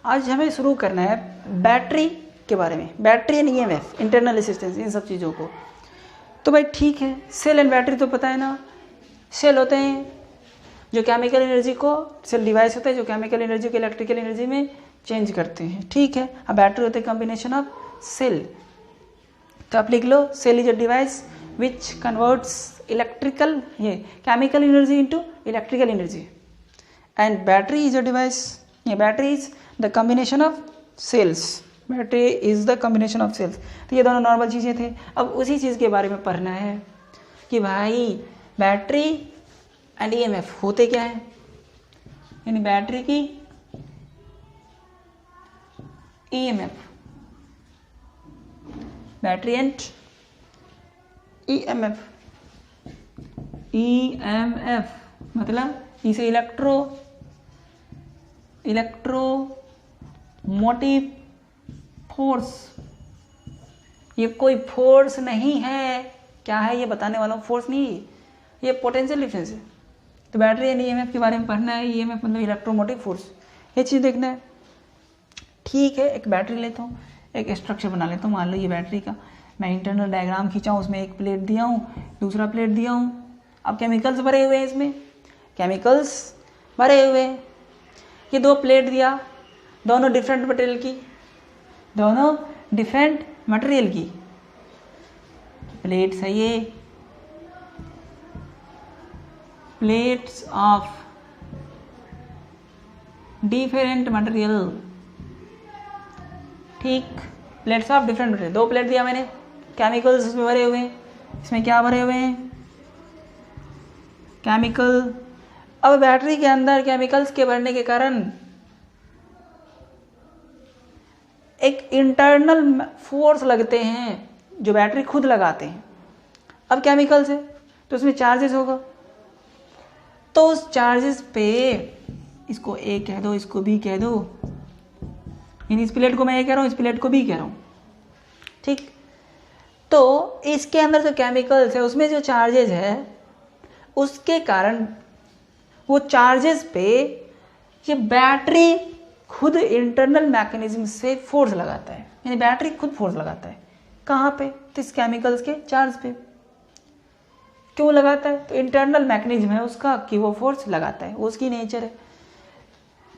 आज हमें शुरू करना है बैटरी के बारे में, battery and EMF, internal resistance, इन सब चीज़ों को। तो भाई ठीक है, सेल एंड बैटरी तो पता है ना। सेल होते हैं जो केमिकल एनर्जी को, सेल डिवाइस होते हैं जो केमिकल एनर्जी को इलेक्ट्रिकल एनर्जी में चेंज करते हैं, ठीक है। अब बैटरी होते हैं कॉम्बिनेशन ऑफ सेल। तो आप लिख लो, cell is a device which converts electrical chemical energy into electrical energy, and battery is a device, battery is the combination of cells, battery is the combination of cells. तो ये दोनों normal चीज़ें थे। अब उसी चीज़ के बारे में पढ़ना है कि भाई बैटरी एंड ईएमएफ होते क्या है, यानी बैटरी की EMF, battery and EMF. EMF मतलब इसे इलेक्ट्रोमोटिव फोर्स। ये कोई फोर्स नहीं है, क्या है ये बताने वाला हूँ, फोर्स नहीं, ये पोटेंशियल डिफरेंस है। तो बैटरी एंड ईएमएफ के बारे में पढ़ना है। ईएमएफ मतलब इलेक्ट्रोमोटिव फोर्स, ये चीज़ देखना है, ठीक है। एक बैटरी लेता हूँ, एक स्ट्रक्चर बना लेता हूँ, मान लो ये बैटरी का मैं इंटरनल डायग्राम खींचा हूँ, उसमें एक प्लेट दिया हूँ, दूसरा प्लेट दिया हूँ। अब केमिकल्स भरे हुए हैं, इसमें केमिकल्स भरे हुए हैं। ये दो प्लेट दिया, दोनों डिफरेंट मटेरियल की, दोनों डिफरेंट मटेरियल की प्लेट्स है ये, प्लेट्स ऑफ डिफरेंट मटेरियल, ठीक, प्लेट्स ऑफ डिफरेंट मटेरियल। दो प्लेट दिया मैंने, केमिकल्स उसमें भरे हुए हैं। इसमें क्या भरे हुए हैं, केमिकल। अब बैटरी के अंदर केमिकल्स के भरने के कारण एक इंटरनल फोर्स लगते हैं जो बैटरी खुद लगाते हैं। अब केमिकल्स है तो उसमें चार्जेस होगा, तो उस चार्जेस पे, इसको ए कह दो, इसको बी कह दो, यानी इस प्लेट को मैं ए कह रहा हूँ, इस प्लेट को बी कह रहा हूँ, ठीक। तो इसके अंदर जो केमिकल्स है उसमें जो चार्जेस है, उसके कारण वो चार्जेस पे ये बैटरी खुद इंटरनल मैकेनिज्म से फोर्स लगाता है, यानी बैटरी खुद फोर्स लगाता है। कहाँ पे, तो इस केमिकल्स के चार्ज पे। क्यों लगाता है, तो इंटरनल मैकेनिज्म है उसका कि वो फोर्स लगाता है, वो उसकी नेचर है।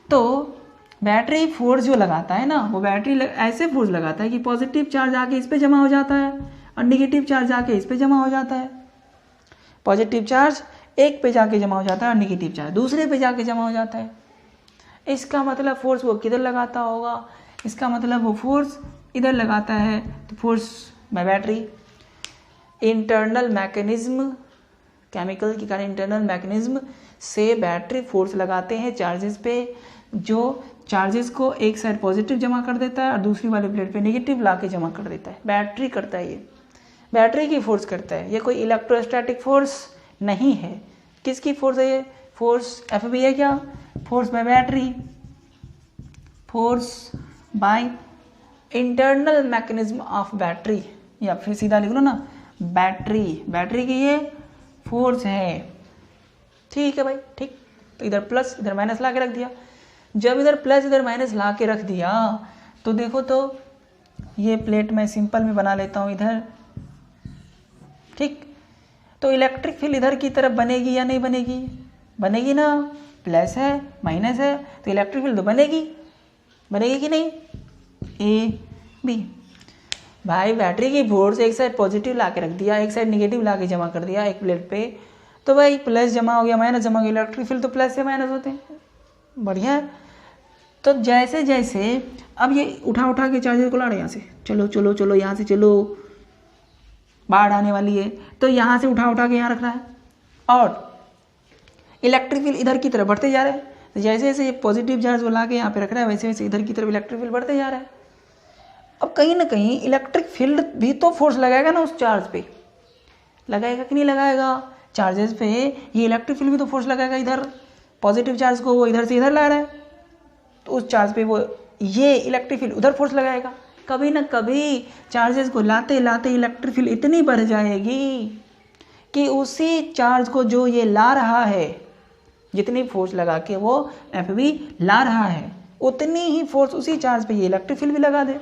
तो बैटरी फोर्स जो लगाता है ना, वो बैटरी ऐसे फोर्स लगाता है कि पॉजिटिव चार्ज आके इस पे जमा हो जाता है और निगेटिव चार्ज आके इस पे जमा हो जाता है। पॉजिटिव चार्ज एक पे जाके जमा हो जाता है और निगेटिव चार्ज दूसरे पे जाके जमा हो जाता है। इसका मतलब फोर्स वो किधर लगाता होगा, इसका मतलब वो फोर्स इधर लगाता है। तो force by battery, internal mechanism, chemical के कारण इंटरनल मैकेनिज्म से बैटरी फोर्स लगाते हैं चार्जेस पे, जो चार्जेस को एक साइड पॉजिटिव जमा कर देता है और दूसरी वाले प्लेट पे नेगेटिव ला के जमा कर देता है। बैटरी करता है, ये बैटरी की फोर्स करता है, ये कोई इलेक्ट्रोस्टैटिक फोर्स नहीं है। किसकी फोर्स है ये, फोर्स एफ बी है क्या, force by battery, force by internal mechanism of battery, या फिर सीधा लिख लो ना, बैटरी, बैटरी की ये फोर्स है, ठीक है भाई, ठीक। तो इधर प्लस इधर माइनस ला के रख दिया। जब इधर प्लस इधर माइनस ला के रख दिया तो देखो, तो ये प्लेट मैं सिंपल में बना लेता हूँ इधर, ठीक। तो इलेक्ट्रिक फील्ड इधर की तरफ बनेगी या नहीं बनेगी, बनेगी ना, प्लस है माइनस है तो इलेक्ट्रिक फील्ड तो बनेगी, बनेगी कि नहीं, ए बी। भाई बैटरी की फोर्स एक साइड पॉजिटिव ला के रख दिया, एक साइड नेगेटिव ला के जमा कर दिया एक प्लेट पे, तो भाई प्लस जमा हो गया माइनस जमा हो गया, इलेक्ट्रिक फील्ड तो प्लस से माइनस होते हैं, बढ़िया है। तो जैसे जैसे अब ये उठा के चार्जेस को ला रहे, यहाँ से चलो चलो चलो, यहाँ से चलो, बाढ़ आने वाली है, तो यहाँ से उठा के यहाँ रख रहा है और इलेक्ट्रिक फील्ड इधर की तरफ बढ़ते जा रहे हैं। तो जैसे जैसे ये पॉजिटिव चार्ज को ला के यहाँ पे रख रहा है, वैसे वैसे इधर की तरफ इलेक्ट्रिक फील्ड बढ़ते जा रहा है। अब कहीं ना कहीं इलेक्ट्रिक फील्ड भी तो फोर्स लगाएगा ना उस चार्ज पे, लगाएगा कि नहीं लगाएगा, चार्जेस पे ये इलेक्ट्रिक फील्ड भी तो फोर्स लगाएगा, इधर पॉजिटिव चार्ज को वो इधर से इधर ला रहा है, तो उस चार्ज पे वो ये इलेक्ट्रिक फील्ड उधर फोर्स लगाएगा। कभी ना कभी चार्जेस को लाते लाते इलेक्ट्रिक फील्ड इतनी बढ़ जाएगी कि उसी चार्ज को जो ये ला रहा है, जितनी फोर्स लगा के वो एफ बी ला रहा है, उतनी ही फोर्स उसी चार्ज पे ये इलेक्ट्रिक फील्ड भी लगा दे।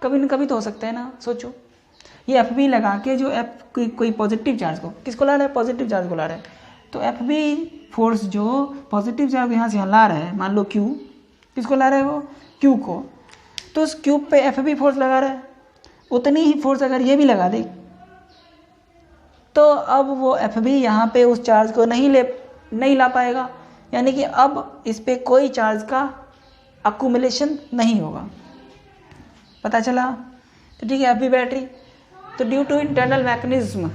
कभी न कभी तो हो सकता है ना, सोचो ये एफ बी लगा के जो एफ कोई पॉजिटिव चार्ज को किसको ला रहा है, पॉजिटिव चार्ज को ला रहा है, तो एफ बी फोर्स जो पॉजिटिव चार्ज यहाँ से यहाँ ला रहा है, मान लो क्यू, किसको ला रहा है वो, क्यू को, तो उस क्यूब पे एफ बी फोर्स लगा रहा है, उतनी ही फोर्स अगर ये भी लगा दे तो अब वो एफ बी यहाँ पे उस चार्ज को नहीं ला पाएगा, यानी कि अब इस पे कोई चार्ज का अक्यूमुलेशन नहीं होगा। पता चला? तो ठीक है, एफ बी बैटरी, तो ड्यू टू इंटरनल मैकेनिज्म।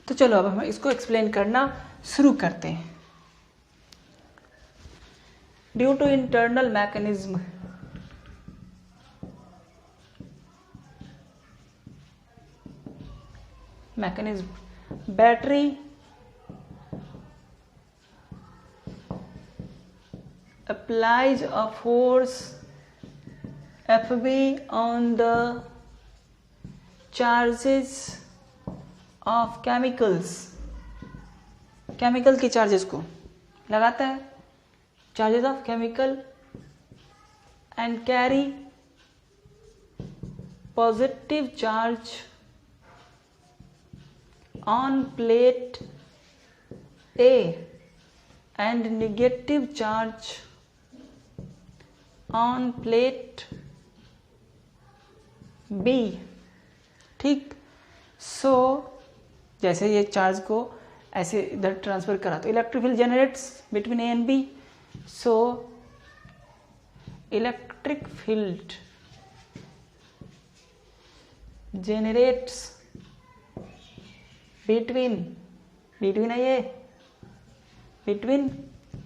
तो चलो अब हम इसको एक्सप्लेन करना शुरू करते हैं। Due to internal mechanism, battery applies a force Fb on the charges of chemicals, chemical के चार्जेस को लगाता है, charges of chemical, and carry positive charge on plate A and negative charge on plate B। ठीक, सो जैसे ये charge को ऐसे इधर ट्रांसफर करा तो electric field generates between A and B. So electric field generates between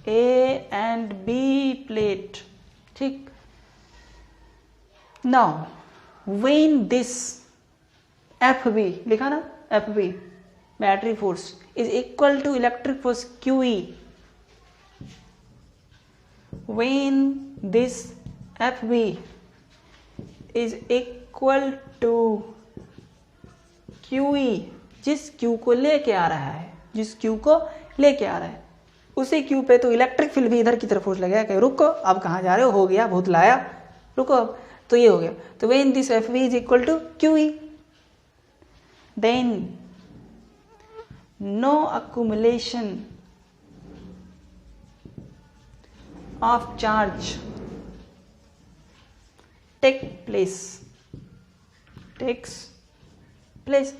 A and B plate। ठीक, now when this FB लिखा ना, FB battery force is equal to electric force QE, when this FB is equal to QE, जिस Q को लेके आ रहा है, जिस Q को लेके आ रहा है उसी Q पे तो इलेक्ट्रिक फील्ड भी इधर की तरफ फोर्स लगेगा कि रुको अब कहाँ जा रहे हो गया बहुत लाया, रुको अब, तो ये हो गया। तो when this F V is equal to QE then no accumulation of charge takes place।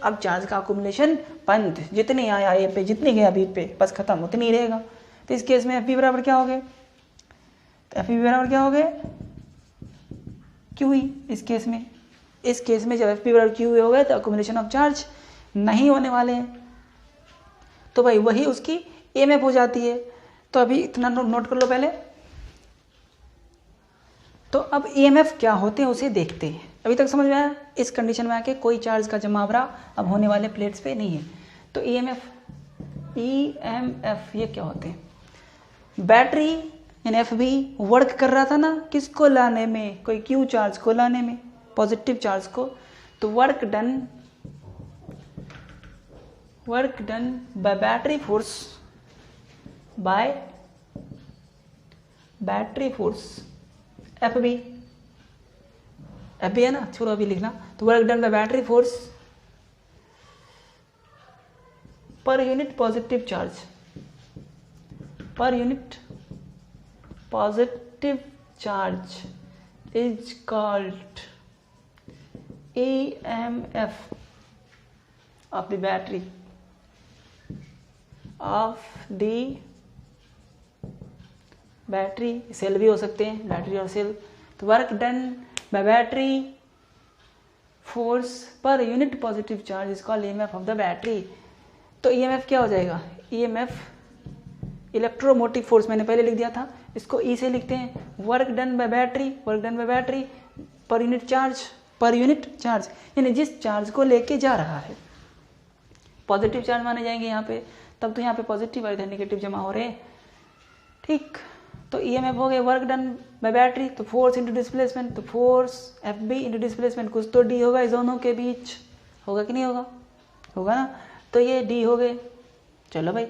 अब चार्ज का अकुमुलेशन बंद, जितने आया ए पे जितने गया बी पे बस खत्म, उतनी ही रहेगा। तो इस केस में एफ बी बराबर क्या हो गए, तो एफ बी बराबर क्या हो गए, क्यू ई। इस केस में जब एफ बी बराबर क्यू ई हो गए तो अकुमुलेशन ऑफ चार्ज नहीं होने वाले हैं, तो भाई वही उसकी एम एफ हो जाती है। तो अभी इतना नोट कर लो पहले। तो अब ईएमएफ क्या होते हैं उसे देखते हैं। अभी तक समझ में आया? इस कंडीशन में आके कोई चार्ज का जमावड़ा अब होने वाले प्लेट्स पे नहीं है। तो ईएमएफ ये क्या होते हैं? बैटरी यानी एफबी वर्क कर रहा था ना किसको लाने में, कोई क्यू चार्ज को लाने में, पॉजिटिव चार्ज को। तो work done by battery force FB है ना, छोड़ो अभी लिखना। तो work done by battery force पर unit positive charge is called EMF of the battery cell भी हो सकते हैं, बैटरी और सेल। तो work done by battery force पर unit positive charge is called EMF of the battery. तो EMF क्या हो जाएगा? EMF इलेक्ट्रोमोटिव फोर्स मैंने पहले लिख दिया था, इसको E से लिखते हैं। Work done by battery per unit charge यानी जिस चार्ज को लेके जा रहा है। पॉजिटिव चार्ज माने जाएंगे यहाँ पे, तब तो यहाँ पे पॉजिटिव और इधर नेगेटिव जमा हो रहे हैं। ठीक, तो EMF हो गया वर्क डन बाय बैटरी, तो फोर्स इंटू डिस्प्लेसमेंट, तो फोर्स FB इंटू डिस्प्लेसमेंट, कुछ तो D होगा इस दोनों के बीच, होगा कि नहीं होगा? होगा ना। तो ये D हो गए। चलो भाई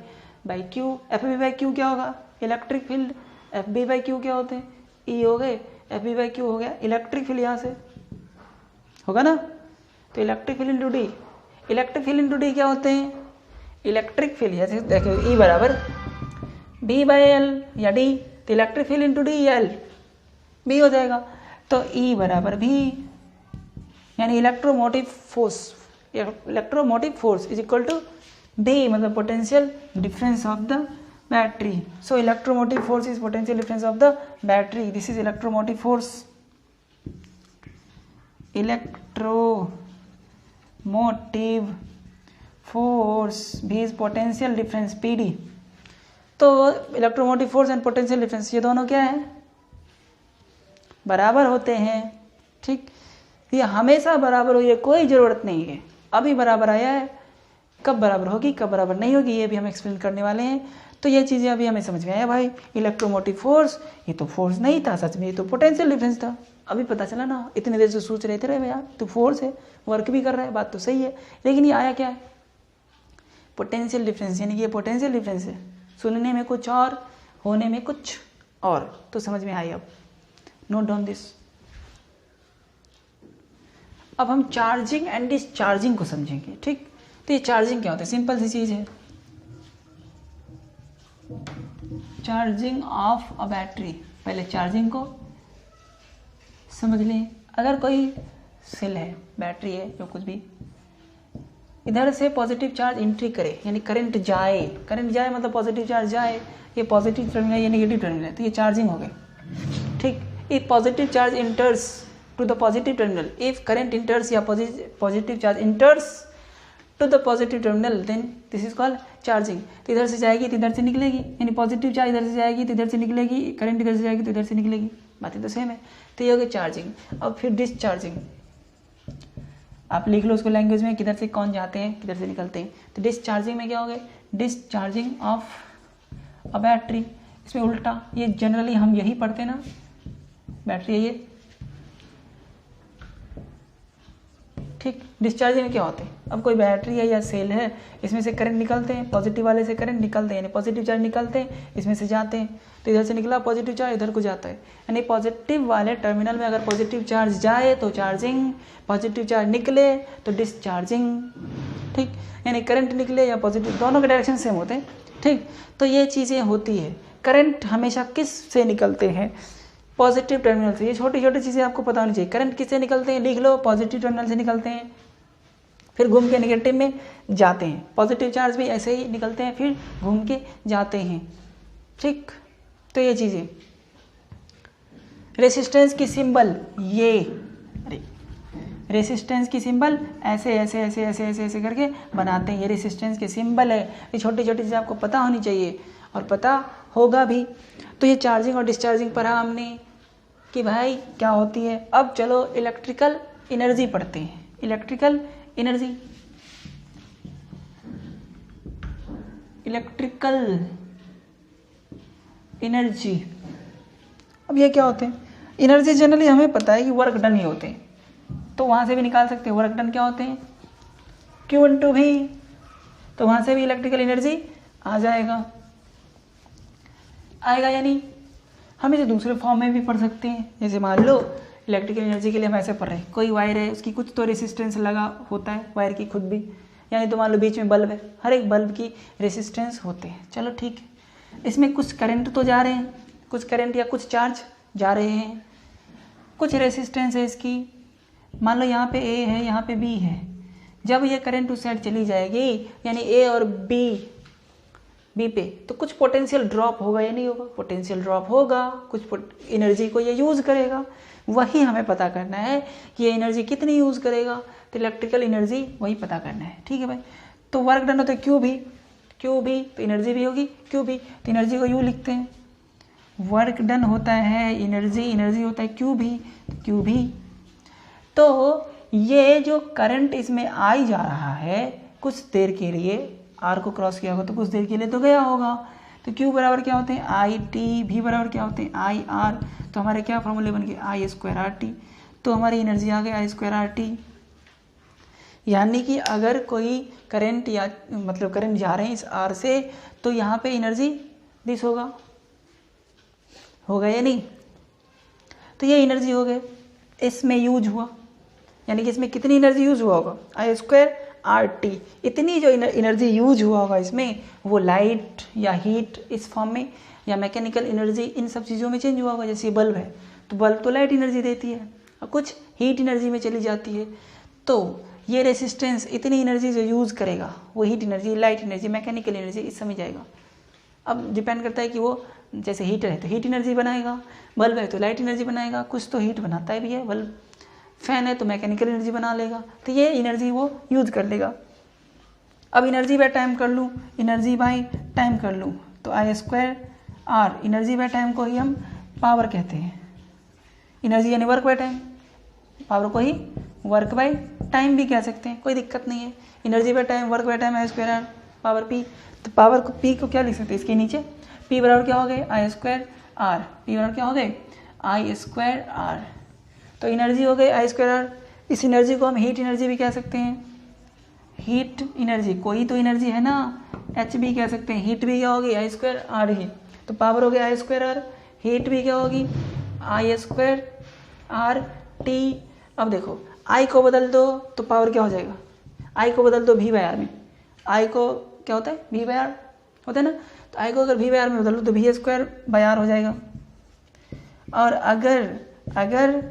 by Q, FB by Q क्या होगा? Electric field F B by Q क्या होते हैं, ई हो गए, एफ बी बाई क्यू हो गया इलेक्ट्रिक फील्ड, यहाँ से होगा ना, तो electric field into D, electric field into D क्या होते हैं, इलेक्ट्रिक फील्ड, जैसे देखो ई बराबर बी बाई एल या डी, तो इलेक्ट्रिक फील्ड इंटू डी या एल बी हो जाएगा, तो ई बराबर भी, यानी electromotive force is equal to B, मतलब potential difference of the battery. So electromotive force is potential difference of the battery. This is electromotive force. Electromotive force भी is potential difference PD. तो electromotive force and potential difference ये दोनों क्या है, बराबर होते हैं. ठीक, ये हमेशा बराबर हो, ये कोई ज़रूरत नहीं है. अभी बराबर आया है, कब बराबर होगी कब बराबर नहीं होगी ये भी हम एक्सप्लेन करने वाले हैं. तो ये चीज़ें अभी हमें समझ में आया भाई. इलेक्ट्रोमोटिव फोर्स ये तो फोर्स नहीं था सच में, ये तो पोटेंशियल डिफरेंस था. अभी पता चला ना, इतनी देर से सोच रहे थे भैया तो फोर्स है, वर्क भी कर रहा है, बात तो सही है, लेकिन ये आया क्या है, पोटेंशियल डिफरेंस. यानी कि ये पोटेंशियल डिफरेंस है, सुनने में कुछ और होने में कुछ और. तो समझ में आई. अब नोट डाउन दिस. अब हम चार्जिंग एंड डिस्चार्जिंग को समझेंगे. ठीक, तो ये चार्जिंग क्या होता है, सिंपल सी चीज़ है. चार्जिंग ऑफ अ बैटरी, पहले चार्जिंग को समझ लें. अगर कोई सेल है, बैटरी है, जो कुछ भी, इधर से पॉजिटिव चार्ज एंट्री करे, यानी करंट जाए, करंट जाए मतलब पॉजिटिव चार्ज जाए, ये पॉजिटिव टर्मिनल ये नेगेटिव टर्मिनल है, तो ये चार्जिंग हो गई. ठीक, if positive charge enters to the positive terminal, if current enters या positive charge enters to the positive terminal, then this is called charging. तो इधर से जाएगी तो इधर से निकलेगी, यानी पॉजिटिव चार्ज इधर से जाएगी तो इधर से निकलेगी, करंट इधर से जाएगी तो इधर से निकलेगी, बातें तो सेम है. तो ये हो गई चार्जिंग. अब फिर डिस्चार्जिंग, आप लिख लो उसको लैंग्वेज में, किधर से कौन जाते हैं किधर से निकलते हैं. तो डिस्चार्जिंग में क्या हो गया, डिस्चार्जिंग ऑफ अ बैटरी. इसमें उल्टा, ये जनरली हम यही पढ़ते ना, बैटरी है ये. ठीक, डिस्चार्जिंग में क्या होते हैं, अब कोई बैटरी है या सेल है, इसमें से करंट निकलते हैं, पॉजिटिव वाले से करंट निकलते हैं, यानी पॉजिटिव चार्ज निकलते हैं, इसमें से जाते हैं. तो इधर से निकला पॉजिटिव चार्ज, इधर को जाता है, यानी पॉजिटिव वाले टर्मिनल में अगर पॉजिटिव चार्ज जाए तो चार्जिंग, पॉजिटिव चार्ज निकले तो डिस्चार्जिंग. ठीक, यानी करंट निकले या पॉजिटिव, दोनों के डायरेक्शन सेम होते हैं. ठीक, तो ये चीज़ें होती है. करंट हमेशा किस से निकलते हैं, पॉजिटिव टर्मिनल से. ये छोटी छोटी चीज़ें आपको पता होनी चाहिए. करंट किससे निकलते हैं, लिख लो, पॉजिटिव टर्मिनल से निकलते हैं, फिर घूम के नेगेटिव में जाते हैं. पॉजिटिव चार्ज भी ऐसे ही निकलते हैं, फिर घूम के जाते हैं. ठीक, तो ये चीज़ें. रेसिस्टेंस की सिंबल ये, अरे रेसिस्टेंस की सिंबल ऐसे ऐसे ऐसे ऐसे ऐसे ऐसे करके बनाते हैं, ये रेसिस्टेंस के सिंबल है. ये छोटी छोटी चीज़ें आपको पता होनी चाहिए और पता होगा भी. तो ये चार्जिंग और डिस्चार्जिंग पढ़ा हमने कि भाई क्या होती है. अब चलो इलेक्ट्रिकल एनर्जी पढ़ते हैं. Electrical energy, electrical energy. अब ये क्या होते हैं, एनर्जी जनरली हमें पता है कि वर्क डन ही होते हैं, तो वहाँ से भी निकाल सकते हैं. वर्क डन क्या होते हैं, Q इंटू भी, तो वहाँ से भी इलेक्ट्रिकल एनर्जी आ जाएगा, आएगा. यानी हम इसे दूसरे फॉर्म में भी पढ़ सकते हैं. जैसे मान लो इलेक्ट्रिकल एनर्जी के लिए हम ऐसे पढ़ रहे हैं, कोई वायर है, उसकी कुछ तो रेसिस्टेंस लगा होता है वायर की खुद भी, यानी तो मान लो बीच में बल्ब है, हर एक बल्ब की रेसिस्टेंस होते हैं. चलो ठीक है, इसमें कुछ करंट तो जा रहे हैं, कुछ करंट या कुछ चार्ज जा रहे हैं, कुछ रेसिस्टेंस है इसकी. मान लो यहाँ पे ए है, यहाँ पे बी है. जब ये करंट उस साइड चली जाएगी, यानी ए और बी पे, तो कुछ पोटेंशियल ड्रॉप होगा या नहीं होगा, पोटेंशियल ड्रॉप होगा, कुछ एनर्जी को ये यूज़ करेगा. वही हमें पता करना है कि ये एनर्जी कितनी यूज़ करेगा. तो इलेक्ट्रिकल एनर्जी वही पता करना है. ठीक है भाई. तो वर्क डन होता है क्यू भी, तो एनर्जी भी होगी क्यू भी, तो एनर्जी को यू लिखते हैं. वर्क डन होता है एनर्जी, एनर्जी होता है क्यू भी. तो ये जो करंट इसमें आई जा रहा है कुछ देर के लिए, आर को क्रॉस किया होगा तो कुछ देर के लिए तो गया होगा. तो Q बराबर क्या होते हैं, आई टी. भी बराबर क्या होते हैं, आई आर. तो हमारे क्या फॉर्मूले बन गए, आई स्क्वायर आर टी. तो हमारी एनर्जी आ गई आई स्क्वायर आर टी. यानी कि अगर कोई करंट या मतलब करंट जा रहे हैं इस आर से, तो यहाँ पे एनर्जी दिस होगा. होगा या नहीं। तो ये एनर्जी हो गए, इसमें यूज हुआ, यानी कि इसमें कितनी एनर्जी यूज हुआ होगा, I² RT। इतनी जो एनर्जी यूज हुआ होगा इसमें, वो लाइट या हीट इस फॉर्म में या मैकेनिकल एनर्जी इन सब चीज़ों में चेंज हुआ होगा। जैसे ये बल्ब है, तो बल्ब तो लाइट एनर्जी देती है और कुछ हीट एनर्जी में चली जाती है। तो ये रेसिस्टेंस इतनी एनर्जी जो यूज़ करेगा, वो heat energy, light energy, mechanical energy इस समय जाएगा। अब डिपेंड करता है कि वो जैसे हीटर है तो हीट एनर्जी बनाएगा, बल्ब है तो लाइट एनर्जी बनाएगा, कुछ तो हीट बनाता है भी है बल्ब, फैन है तो मैकेनिकल एनर्जी बना लेगा। तो ये एनर्जी वो यूज़ कर लेगा। अब एनर्जी बाय टाइम कर लूँ, एनर्जी बाय टाइम कर लूँ, तो I² R, energy by time को ही हम पावर कहते हैं। एनर्जी यानी वर्क बाय टाइम, पावर को ही वर्क बाय टाइम भी कह सकते हैं, कोई दिक्कत नहीं है। Energy by time, work by time, I² R, power P। तो पावर को P को क्या लिख सकते हैं, इसके नीचे P बराबर क्या हो गए, I² R। P बराबर क्या हो गए, I² R। तो एनर्जी हो गई I² R। इस एनर्जी को हम हीट एनर्जी भी कह सकते हैं, हीट एनर्जी, कोई तो एनर्जी है ना, H भी कह सकते हैं, हीट भी क्या होगी, I² R ही। तो पावर हो गया I² R, हीट भी क्या होगी, I² R T। अब देखो I को बदल दो तो पावर क्या हो जाएगा, I को बदल दो V/R में, I को क्या होता है, V/R होता है ना। तो I को अगर V/R में बदल दो तो V² R हो जाएगा। और अगर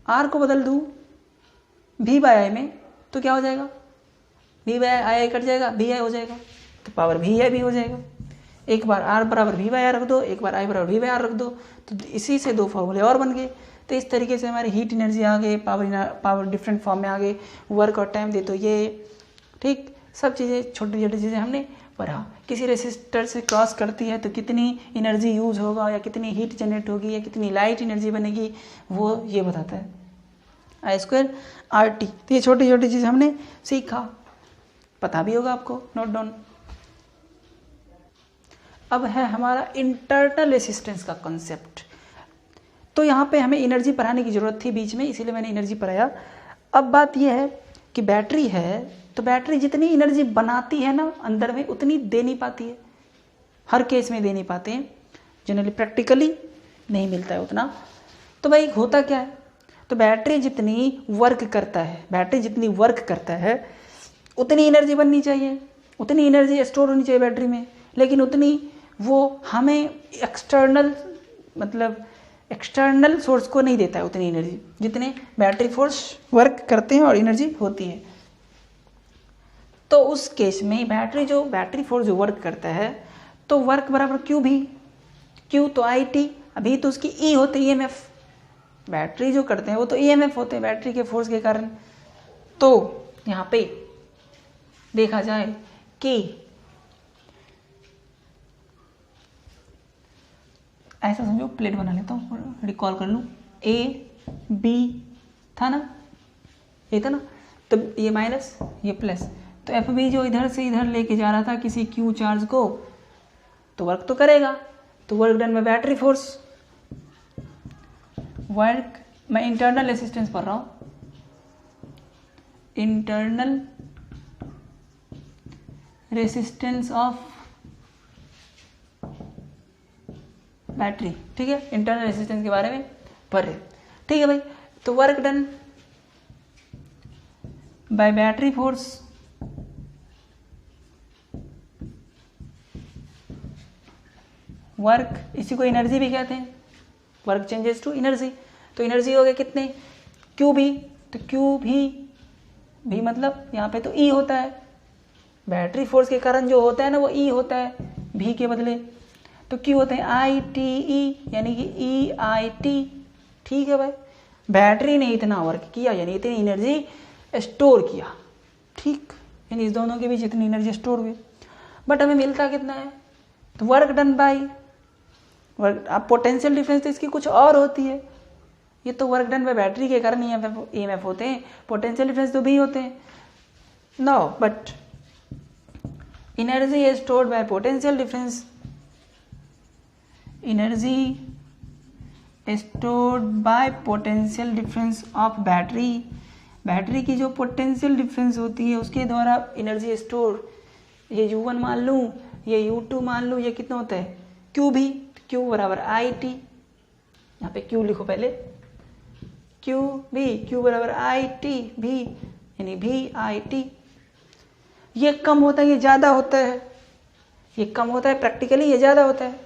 R को बदल दूँ V/I में तो क्या हो जाएगा, V/I कट जाएगा, VI हो जाएगा, तो पावर VI भी हो जाएगा। एक बार R बराबर V/I रख दो, एक बार I बराबर V/R रख दो, तो इसी से दो फॉर्मूले और बन गए। तो इस तरीके से हमारी हीट एनर्जी आ गई, पावर डिफरेंट फॉर्म में आ गए, वर्क और टाइम दे तो ये, ठीक, सब चीज़ें छोटी छोटी चीज़ें हमने पढ़ा। किसी रेसिस्टर से क्रॉस करती है तो कितनी एनर्जी यूज़ होगा, या कितनी हीट जनरेट होगी, या कितनी लाइट एनर्जी बनेगी, वो ये बताता है I² RT। तो ये छोटी छोटी चीज़ हमने सीखा, पता भी होगा आपको, नोट डाउन। अब है हमारा इंटरनल रेसिस्टेंस का कॉन्सेप्ट। तो यहाँ पे हमें एनर्जी पढ़ाने की ज़रूरत थी बीच में, इसीलिए मैंने एनर्जी पढ़ाया। अब बात यह है कि बैटरी है, तो बैटरी जितनी एनर्जी बनाती है ना अंदर में, उतनी दे नहीं पाती है, हर केस में दे नहीं पाते हैं, जनरली प्रैक्टिकली नहीं मिलता है उतना। तो भाई होता क्या है, तो बैटरी जितनी वर्क करता है, उतनी एनर्जी बननी चाहिए, उतनी एनर्जी स्टोर होनी चाहिए बैटरी में, लेकिन उतनी वो हमें एक्सटर्नल सोर्स को नहीं देता है उतनी एनर्जी जितने बैटरी फोर्स वर्क करते हैं और एनर्जी होती है। तो उस केस में बैटरी फोर्स जो वर्क करता है, तो वर्क बराबर Q भी, Q तो IT, अभी तो उसकी E होती है EMF, बैटरी जो करते हैं वो तो EMF होते हैं बैटरी के फोर्स के कारण। तो यहाँ पे देखा जाए कि ऐसा समझो, प्लेट बना लेता हूँ, रिकॉल कर लूँ, A B था ना, ये था ना, तो ये माइनस ये प्लस, तो FB जो इधर से इधर लेके जा रहा था किसी Q चार्ज को, तो वर्क तो करेगा, तो work done by battery force. Work, मैं इंटरनल रेसिस्टेंस पढ़ रहा हूँ, इंटरनल रेसिस्टेंस ऑफ बैटरी, ठीक है, इंटरनल रेसिस्टेंस के बारे में पढ़ रहे, ठीक है भाई। तो work done by battery force work, इसी को एनर्जी भी कहते हैं, वर्क चेंजेस टू एनर्जी। तो एनर्जी हो गए कितने, Q भी, तो Q भी मतलब यहाँ पे तो E होता है, बैटरी फोर्स के कारण जो होता है ना वो E होता है V के बदले, तो Q होते हैं ITE, यानी कि EIT, ठीक है भाई। बैटरी ने इतना वर्क किया, यानी इतनी एनर्जी स्टोर किया, ठीक, यानी इस दोनों के बीच इतनी एनर्जी स्टोर हुई, बट हमें मिलता कितना है, तो वर्क डन बाई वर्क। अब पोटेंशियल डिफरेंस तो इसकी कुछ और होती है, ये तो वर्क डन बाय बैटरी के कारण EMF होते हैं, पोटेंशियल डिफरेंस तो भी होते हैं, no, but energy is stored by potential difference, energy stored by potential difference of battery. Battery की जो पोटेंशियल डिफरेंस होती है उसके द्वारा एनर्जी स्टोर, ये U1 मान लूँ, ये U2 मान लो, ये कितना होता है Q भी, Q बराबर IT, यहाँ पे Q लिखो पहले, Q भी, Q बराबर IT भी, यानी VIT। ये कम होता है, ये ज़्यादा होता है, ये कम होता है प्रैक्टिकली, ये ज़्यादा होता है।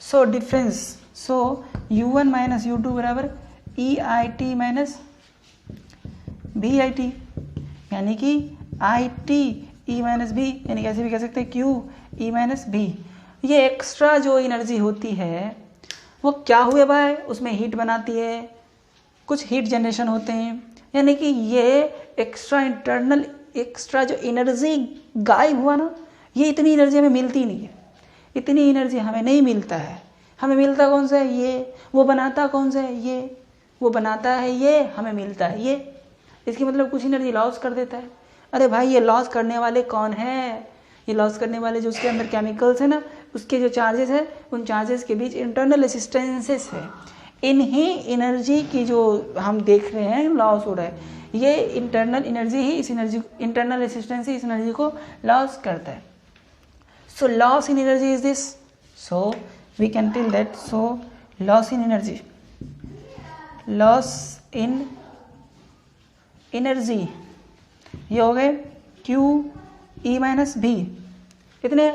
सो डिफरेंस, सो U1 माइनस U2 बराबर EIT माइनस VIT, यानी कि IT E माइनस B, यानी कैसे भी कह सकते हैं Q E माइनस B। ये एक्स्ट्रा जो एनर्जी होती है वो क्या हुए भाई, उसमें हीट बनाती है, कुछ हीट जनरेशन होते हैं, यानी कि ये एक्स्ट्रा जो एनर्जी गायब हुआ ना, ये इतनी एनर्जी हमें मिलती नहीं है, इतनी एनर्जी हमें नहीं मिलता है। हमें मिलता कौन सा है, ये। वो बनाता कौन सा है, ये। वो बनाता है ये, हमें मिलता है ये। इसकी मतलब कुछ एनर्जी लॉस कर देता है। अरे भाई, ये लॉस करने वाले कौन है, ये लॉस करने वाले जो उसके अंदर केमिकल्स है ना, उसके जो चार्जेस है, उन चार्जेस के बीच इंटरनल रेसिस्टेंसेस है। इन्हीं एनर्जी की जो हम देख रहे हैं लॉस हो रहा है, ये इंटरनल एनर्जी ही इस एनर्जी, इंटरनल रेसिस्टेंस ही इस एनर्जी को लॉस करता है। So loss in energy is this, so we can tell that, so loss in energy, loss in energy ये हो गए Q E माइनस B, इतने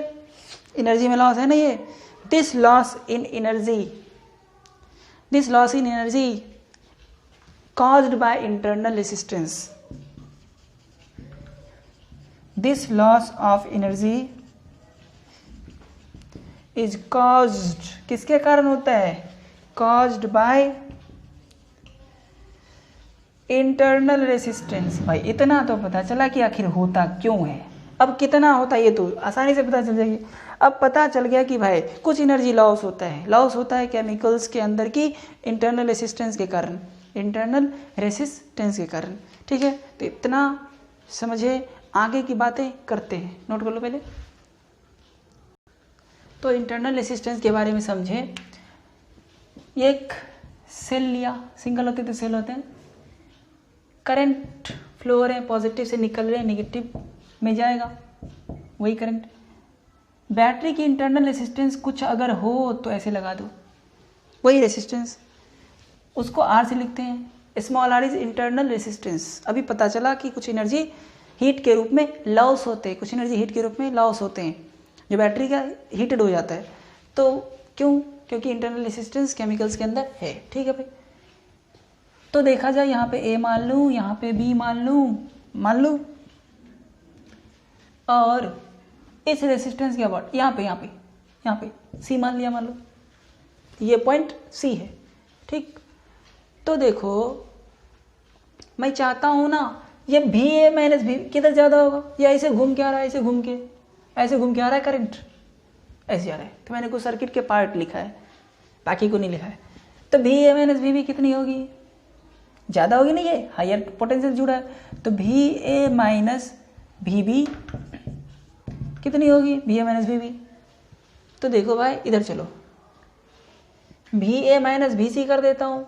एनर्जी में लॉस है ना ये। This loss in energy caused by internal resistance, this loss of energy is caused, किसके कारण होता है, caused by इंटरनल रेसिस्टेंस। भाई इतना तो पता चला कि आखिर होता क्यों है। अब कितना होता है ये तो आसानी से पता चल जाएगी। अब पता चल गया कि भाई कुछ एनर्जी लॉस होता है, लॉस होता है केमिकल्स के अंदर की इंटरनल रेसिस्टेंस के कारण, इंटरनल रेसिस्टेंस के कारण। ठीक है, तो इतना समझे, आगे की बातें करते हैं। नोट कर लो पहले। तो इंटरनल रेसिस्टेंस के बारे में समझे। एक सेल लिया, सिंगल होते तो सेल होते हैं, करंट फ्लो हो रहे हैं, पॉजिटिव से निकल रहे हैं, नेगेटिव में जाएगा वही करंट। बैटरी की इंटरनल रेसिस्टेंस कुछ अगर हो तो ऐसे लगा दो, वही रेसिस्टेंस, उसको R से लिखते हैं। Small r is internal resistance. अभी पता चला कि कुछ एनर्जी हीट के रूप में लॉस होते हैं, कुछ एनर्जी हीट के रूप में लॉस होते हैं, जो बैटरी का हीटेड हो जाता है। तो क्यों? क्योंकि इंटरनल रेसिस्टेंस केमिकल्स के अंदर है। ठीक है भाई, तो देखा जाए यहाँ पे A मान लूँ, यहाँ पे B मान लूँ, और इस रेसिस्टेंस के अबाउट यहाँ पे C मान लिया, मान लो ये पॉइंट C है। ठीक, तो देखो मैं चाहता हूँ ना ये VA माइनस V किधर ज़्यादा होगा, या ऐसे घूम के आ रहा है, ऐसे घूम के आ रहा है करंट, ऐसे आ रहा है। तो मैंने कुछ सर्किट के पार्ट लिखा है, बाकी को नहीं लिखा है। तो VA माइनस VB कितनी होगी, ज़्यादा होगी ना, ये हायर पोटेंशियल जुड़ा है। तो VA माइनस VB कितनी होगी, VA माइनस VB। तो देखो भाई इधर चलो, VA माइनस VC कर देता हूँ,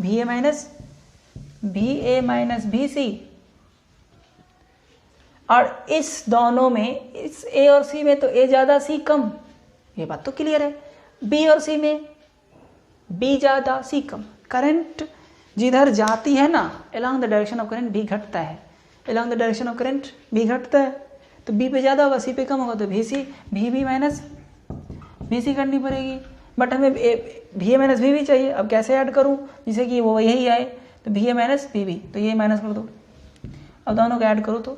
VA माइनस VC। और इस दोनों में, इस A और C में तो A ज़्यादा C कम, ये बात तो क्लियर है। B और C में B ज़्यादा C कम। करंट जिधर जाती है ना, along the direction of current B घटता है, along the direction of current B घटता है। तो B पे ज़्यादा होगा, C पे कम होगा, तो VB माइनस VC करनी पड़ेगी। बट हमें VA माइनस VB चाहिए। अब कैसे ऐड करूँ जिससे कि वो यही आए, तो VA माइनस VB, तो ये माइनस कर दो। अब दोनों को ऐड करो तो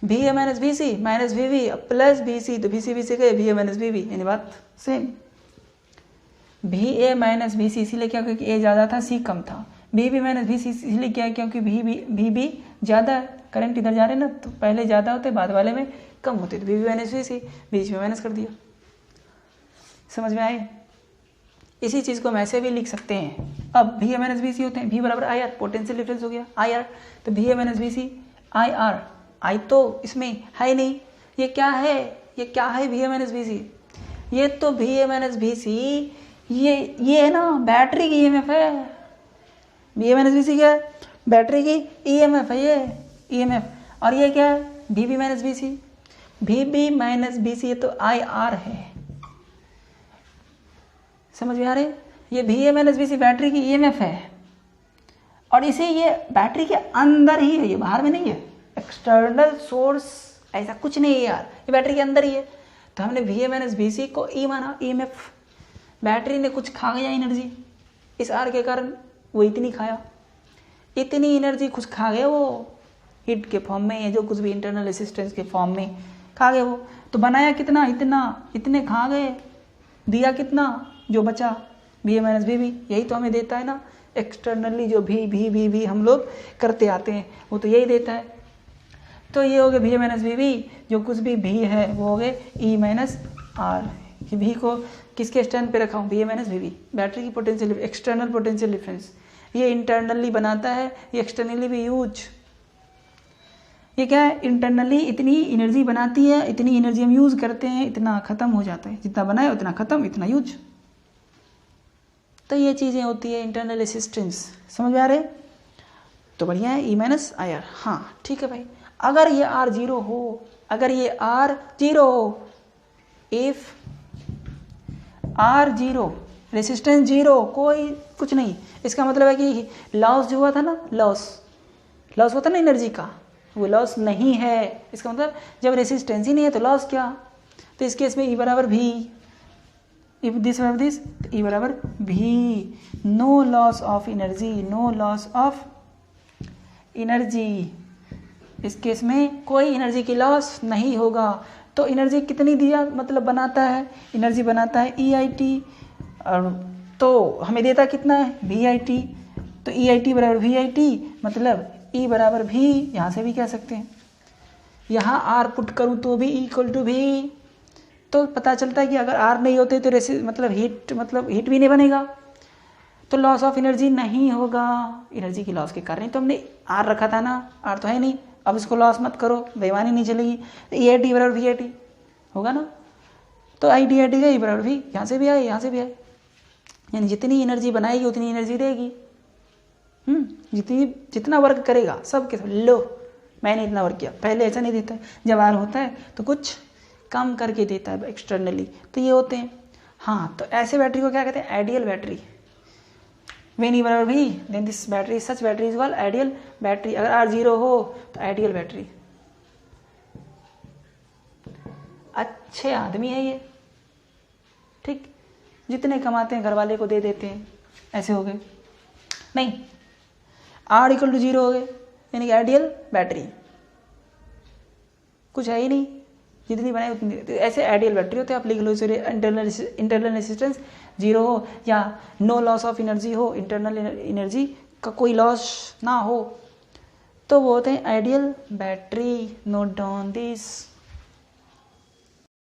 VA minus VC minus VB plus VC, तो VC गए, VA माइनस VB, यानी बात सेम। VA माइनस VC इसीलिए क्या, क्योंकि A ज़्यादा था, C कम था। VB माइनस VC इसलिए क्या, क्योंकि VB ज़्यादा है, करंट इधर जा रहे हैं ना, तो पहले ज़्यादा होते, बाद वाले में कम होते, तो VB माइनस VC बीच में माइनस कर दिया। समझ में आए? इसी चीज़ को हम ऐसे भी लिख सकते हैं। अब VA माइनस VC होते हैं, V बराबर IR, पोटेंशियल डिफरेंस हो गया IR। तो VA minus VC IR, I तो इसमें है नहीं, ये क्या है VA माइनस VC, ये तो VA माइनस VC, ये है ना बैटरी की EMF है। VA माइनस VC क्या है, बैटरी की EMF है, ये EMF। और ये क्या है, VB minus VC, VB minus BC, ये तो IR है, समझ में आ रहे? ये VA माइनस BC बैटरी की EMF है, और इसे ये बैटरी के अंदर ही है, ये बाहर में नहीं है, एक्सटर्नल सोर्स ऐसा कुछ नहीं है यार, ये बैटरी के अंदर ही है। तो हमने VA माइनस BC को E माना, EMF। बैटरी ने कुछ खा गया एनर्जी इस R के कारण, वो इतनी खाया, इतनी एनर्जी कुछ खा गया वो हीट के फॉर्म में, या जो कुछ भी इंटरनल रेसिस्टेंस के फॉर्म में खा गए वो, तो बनाया कितना, इतना, इतने खा गए, दिया कितना, जो बचा VA माइनस BB, यही तो हमें देता है ना एक्सटर्नली, जो भी हम लोग करते आते हैं वो तो यही देता है। तो ये हो गया VA माइनस BB, जो कुछ भी V है वो हो गए E माइनस R। कि V को किसके स्टैंड पे रखा हूँ, VA माइनस BB, बैटरी की पोटेंशियल, एक्सटर्नल पोटेंशियल डिफरेंस। ये इंटरनली बनाता है, ये एक्सटर्नली भी यूज, ये क्या है, इंटरनली इतनी एनर्जी बनाती है, इतनी एनर्जी हम यूज करते हैं, इतना खत्म हो जाता है, जितना बनाए उतना खत्म, इतना यूज। तो ये चीज़ें होती है इंटरनल रेसिस्टेंस, समझ में आ रहे? तो बढ़िया है, E माइनस IR। हाँ ठीक है भाई, अगर ये R 0 हो, अगर ये R 0 हो, इफ R 0, रेसिस्टेंस 0, कोई कुछ नहीं, इसका मतलब है कि लॉस जो हुआ था ना, लॉस होता ना एनर्जी का, वो लॉस नहीं है। इसका मतलब जब रेसिस्टेंस ही नहीं है तो लॉस क्या? तो इस केस में E बराबर V, इफ दिस बराबर दिस, E बराबर V, no loss of energy, no loss of energy. इस केस में कोई एनर्जी की लॉस नहीं होगा। तो एनर्जी कितनी दिया, मतलब बनाता है, एनर्जी बनाता है EIT, और तो हमें देता कितना है, VIT। तो EIT बराबर VIT, मतलब E बराबर V, यहाँ से भी कह सकते हैं, यहाँ R पुट करूँ तो भी इक्वल टू V। तो पता चलता है कि अगर R नहीं होते तो मतलब हीट भी नहीं बनेगा, तो लॉस ऑफ एनर्जी नहीं होगा, एनर्जी की लॉस के कारण। तो हमने R रखा था ना, R तो है नहीं, अब इसको लॉस मत करो, बेईमानी नहीं चलेगी। तो EIT बराबर VIT होगा ना, तो IDIT का E बराबर V, यहाँ से भी आए, यहाँ से भी आए, यानी जितनी एनर्जी बनाएगी उतनी एनर्जी देगी। जितना वर्क करेगा सब के सब, लो मैंने इतना वर्क किया, पहले ऐसा नहीं देता है, जब R होता है तो कुछ कम करके देता है एक्सटर्नली, तो ये होते हैं। हाँ, तो ऐसे बैटरी को क्या कहते हैं, आइडियल बैटरी। When E बराबर V, then this battery, such battery is called ideal battery। अगर R 0 हो तो आइडियल बैटरी। अच्छे आदमी है ये, ठीक, जितने कमाते हैं घर वाले को दे देते हैं, ऐसे हो गए। नहीं, R इक्वल टू 0 हो गए, यानी कि आइडियल बैटरी, कुछ है ही नहीं, जितनी बनाए उतनी। तो ऐसे आइडियल बैटरी होते हैं, आप लिख लो इसे, इंटरनल रेसिस्टेंस 0 हो, या नो लॉस ऑफ एनर्जी हो, इंटरनल एनर्जी का कोई लॉस ना हो, तो वो होते हैं ideal battery. Note down this.